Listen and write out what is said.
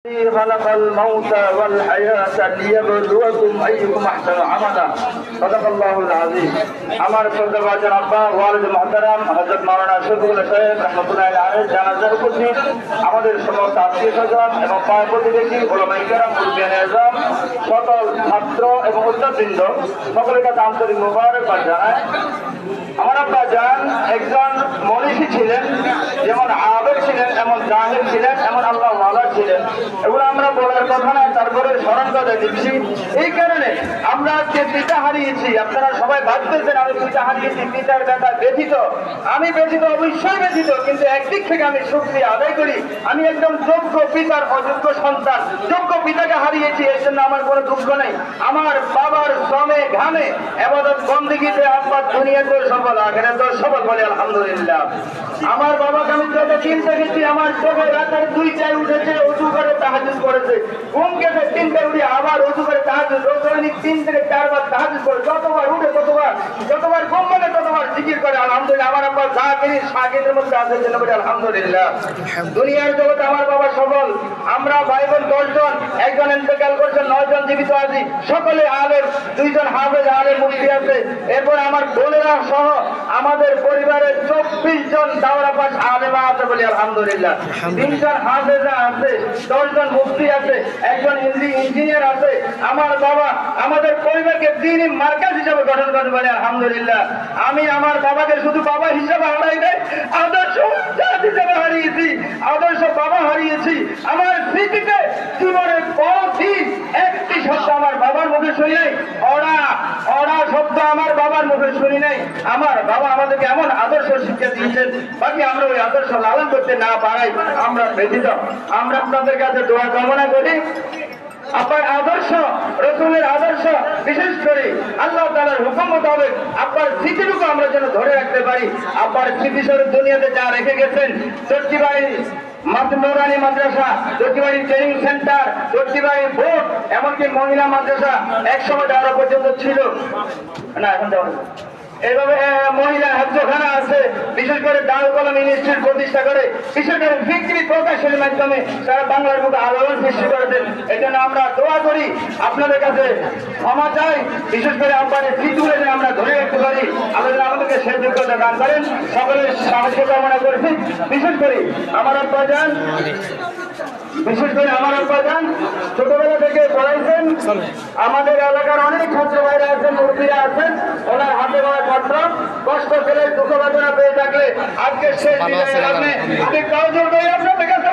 خلق الموت والحياة ليبلوكم أيكم أحسن عملا صدق الله العظيم আমার শ্রদ্ধাভাজন আব্বা ওয়ালিদ মুহতারাম হযরত মাওলানা শফিকুল্লাহ সাহেব রাহমাতুল্লাহি আলাইহি জানাজার উপস্থিত আমাদের সমস্ত আত্মীয়স্বজন এবং পাড়া প্রতিবেশী ওলামায়ে কেরাম মুরব্বিয়ানে আযম সকল ছাত্র এবং উস্তাদবৃন্দ সকলের কাছে আন্তরিক মোবারকবাদ জানাই। আমার আব্বা জান একজন মনীষী ছিলেন, যেমন আবেদ ছিলেন এমন জাহিল ছিলেন, এমন আল্লাহ ওয়ালা ছিলেন। এগুলো আমরা বলার কথা নয়, তারপরে স্মরণ করে দিচ্ছি। এই কারণে আমরা যে পিতা হারিয়েছি, আপনারা সবাই ভাবতেছেন আমি পিতা হারিয়েছি, পিতার ব্যথা ব্যথিত। আমি ব্যথিত, অবশ্যই ব্যথিত, কিন্তু একদিক থেকে আমি শুকরিয়া আদায় করি। আমি একদম যোগ্য পিতার অযোগ্য সন্তান, যোগ্য পিতাকে হারিয়েছি, এর জন্য আমার কোনো দুঃখ নেই। আমার বাবার শ্রমে ঘামে ইবাদত বন্দেগীতে আব্বা দুনিয়াতে সফল, আখিরাতে সফল, বলে আলহামদুলিল্লাহ। আমার বাবাকে আমি যত দিন দেখেছি, আমার চোখে রাতের 2টায় উঠেছে, ওযু করে তাহাজ্জুদ করেছে, ঘুম গেছে 3টায় উঠে আবার ওযু করে তাহাজ্জুদ, দৈনিক 3 থেকে 4 বার তাহাজ্জুদ করে, যতবার উঠে যতবার ঘুম ভাঙে ততবার জিকির করে আলহামদুলিল্লাহ। আমার আব্বা জাকির শাকিরের মধ্যে আছে, জন্য বলে আলহামদুলিল্লাহ। দুনিয়ার জগতে আমার বাবা সফল। আমরা ভাই বোন 10 জন, একজন ইন্তেকাল করছেন, 9 জন জীবিত আছি, সকলে আলেম, 2 জন হাফেজ আলেম মুফতি আছে। এরপর আমার বোনেরা সহ আমাদের পরিবারের 24 জন দাওরা পাস আলেমা আছে, বলে আলহামদুলিল্লাহ। 3 জন হাফেজা আছে, 10 জন মুফতি আছে, একজন ইঞ্জিনিয়ার আছে। আমার বাবা আমাদের পরিবারকে দ্বীনি মার্কাজ হিসেবে গঠন করেন, বলে আলহামদুলিল্লাহ। আমি আমার বাবাকে শুধু বাবা হিসেবে হারাই নাই, আদর্শ উস্তাদ হিসেবে হারিয়েছি, আদর্শ বাবা হারিয়েছি। আমার স্মৃতিতে জীবনের বড় দিন একটি শব্দ আমার বাবার মুখে শুনি নাই, অড়া শব্দ আমার বাবার মুখে শুনি নাই। আমার বাবা আমাদেরকে এমন আদর্শ শিক্ষা দিয়েছেন, বাকি আমরা ওই আদর্শ লালন করতে না পারাই আমরা ব্যথিত। আমরা আপনাদের কাছে দোয়া কামনা করি, আপনার আদর্শ, রসুলের আদর্শ, বিশেষ করে আল্লাহ তাআলার হুকুম মোতাবেক আপনার স্মৃতিটুকু আমরা যেন ধরে রাখতে পারি। আপনার স্মৃতিস্বরূপ দুনিয়াতে যা রেখে গেছেন, চট্টিবাড়ি মৌরানি মাদ্রাসা, চট্টিবাড়ি ট্রেনিং সেন্টার, চট্টিবাড়ি বোর্ড, এমনকি মহিলা মাদ্রাসা একসময় যাওয়া পর্যন্ত ছিল না, এখন যাওয়া এইভাবে মহিলা হাজখানা আছে, বিশেষ করে দারুল কলম ইনস্টিটিউট প্রতিষ্ঠা করে, বিশেষ করে বিক্রি প্রকাশের মাধ্যমে সারা বাংলার মুখে আলোড়ন সৃষ্টি করেছেন। এই জন্য আমরা দোয়া করি, আপনাদের কাছে ক্ষমা চাই, বিশেষ করে আপনাদের স্মৃতিগুলো যেন আমরা ধরে রাখতে পারি, আমাদের আমাদেরকে সেই যোগ্যতা দান করেন, সকলের সাহায্য কামনা করেছি। বিশেষ করে আমার আব্বা জান ছোটবেলা থেকে পড়াইছেন। আমাদের এলাকার অনেক ছাত্র ভাইরা আছেন, মুরব্বীরা আছেন, ওনার হাতে গড়া ছাত্র, কষ্ট ফেলে দুঃখ বেদনা পেয়ে থাকলে আজকে শেষ বিদায়ের আপনি কাউজোর করে আপনাদের কাছে